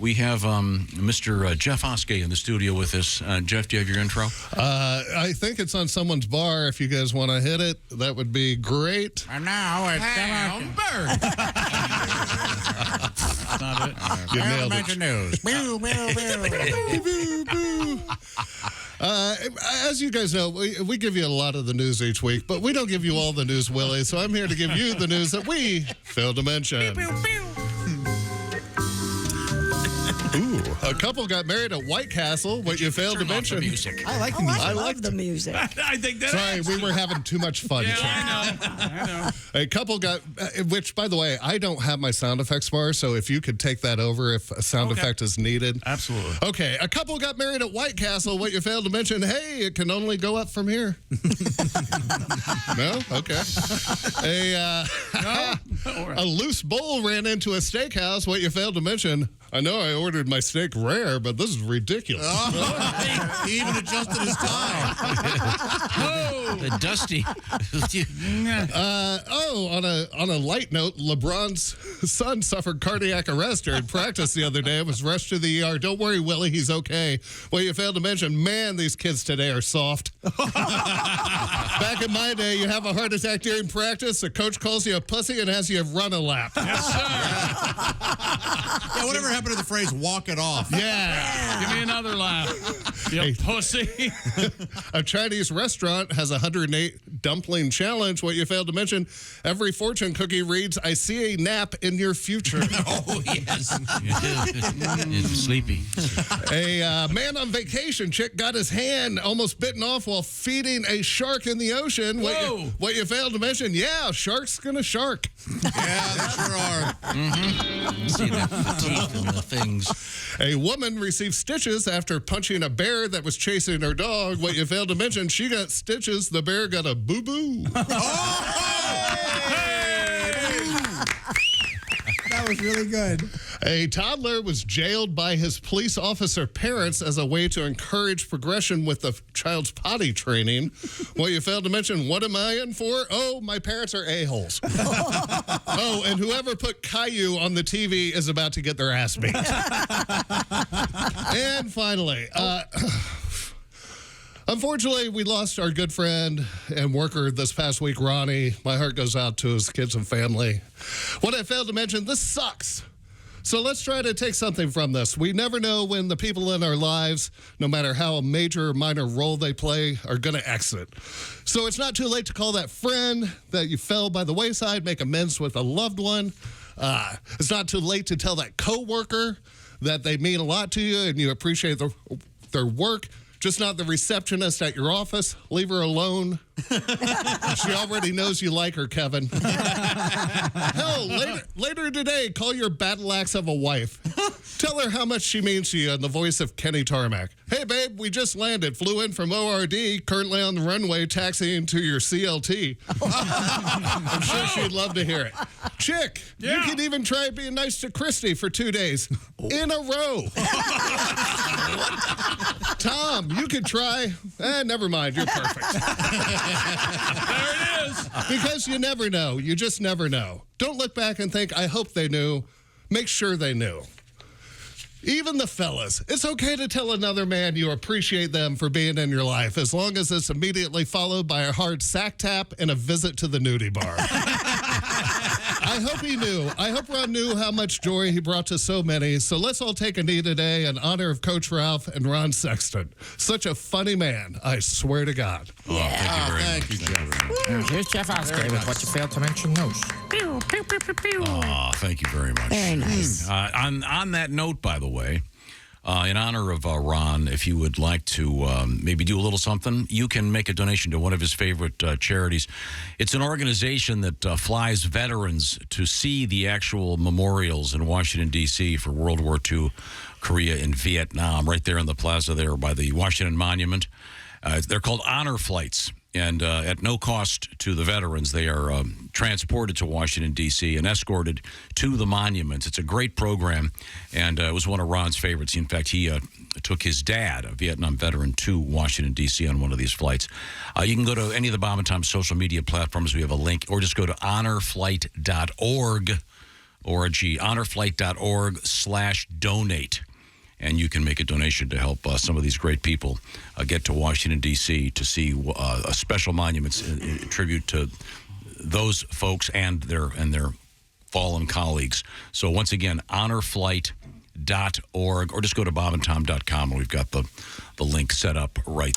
We have Mr. Jeff Oskay in the studio with us. Jeff, do you have your intro? I think it's on someone's bar. If you guys want to hit it, that would be great. And now it's Bird. That's not it. You nailed Bunch it. of news. Boo, boo, boo. As you guys know, we give you a lot of the news each week, but we don't give you all the news, Willie. So I'm here to give you the news that we failed to mention. Ooh, a couple got married at White Castle. What you failed to mention. Music. I like the music. I love the music. I think that. Sorry, we were having too much fun. Yeah, Chick. I know. A couple got, which, by the way, I don't have my sound effects bar, so if you could take that over if a sound effect is needed. Absolutely. Okay, a couple got married at White Castle. What you failed to mention, hey, it can only go up from here. No? Okay. A loose bowl ran into a steakhouse. What you failed to mention, I know I ordered my steak rare, but this is ridiculous. He even adjusted his time. The Dusty. On a light note, LeBron's son suffered cardiac arrest during practice the other day and was rushed to the ER. Don't worry, Willie, he's okay. Well, you failed to mention, man, these kids today are soft. Back in my day, you have a heart attack during practice, a coach calls you a pussy and has you run a lap. Yes, sir. Yeah, whatever happened to the phrase, walk it off? Yeah. Give me another laugh. You pussy. A Chinese restaurant has a 108 dumpling challenge. What you failed to mention, every fortune cookie reads, I see a nap in your future. Oh, yes. It's sleepy. A man on vacation, chick got his hand almost bitten off while feeding a shark in the ocean. Whoa. What you failed to mention, yeah, shark's gonna shark. Yeah, they sure are. See the teeth and the things. A woman received stitches after punching a bear that was chasing her dog. What you failed to mention, she got stitches, the bear got a boo-boo. That was really good. A toddler was jailed by his police officer parents as a way to encourage progression with the child's potty training. What you failed to mention, what am I in for? Oh, my parents are a-holes. Oh, and whoever put Caillou on the TV is about to get their ass beat. And finally, unfortunately, we lost our good friend and worker this past week, Ronnie. My heart goes out to his kids and family. What I failed to mention, this sucks. So let's try to take something from this. We never know when the people in our lives, no matter how major or minor role they play, are going to exit. So it's not too late to call that friend that you fell by the wayside, make amends with a loved one. It's not too late to tell that coworker that they mean a lot to you and you appreciate their work. Just not the receptionist at your office. Leave her alone. She already knows you like her, Kevin. Hell, later today, call your battle axe of a wife. Tell her how much she means to you in the voice of Kenny Tarmac. Hey, babe, we just landed. Flew in from ORD, currently on the runway, taxiing to your CLT. I'm sure she'd love to hear it. Chick, you can even try being nice to Christy for 2 days in a row. Tom, you could try. Never mind, you're perfect. There it is. Because you never know. You just never know. Don't look back and think, I hope they knew. Make sure they knew. Even the fellas, it's okay to tell another man you appreciate them for being in your life, as long as it's immediately followed by a hard sack tap and a visit to the nudie bar. I hope he knew. I hope Ron knew how much joy he brought to so many. So let's all take a knee today in honor of Coach Ralph and Ron Sexton. Such a funny man, I swear to God. Oh, thank you very much. Thank you, Jeff. Here's Jeff Oskay with what you failed to mention news. Oh, thank you very much. Very nice. On that note, by the way, in honor of Ron, if you would like to maybe do a little something, you can make a donation to one of his favorite charities. It's an organization that flies veterans to see the actual memorials in Washington, D.C. for World War II, Korea, and Vietnam, right there in the plaza there by the Washington Monument. They're called honor flights. And at no cost to the veterans, they are transported to Washington, D.C. and escorted to the monuments. It's a great program, and it was one of Ron's favorites. In fact, he took his dad, a Vietnam veteran, to Washington, D.C. on one of these flights. You can go to any of the Bomb and Tom social media platforms. We have a link, or just go to honorflight.org. honorflight.org/donate. And you can make a donation to help some of these great people get to Washington, D.C. to see a special monument in tribute to those folks and their fallen colleagues. So once again, honorflight.org, or just go to bobandtom.com, and we've got the link set up right there.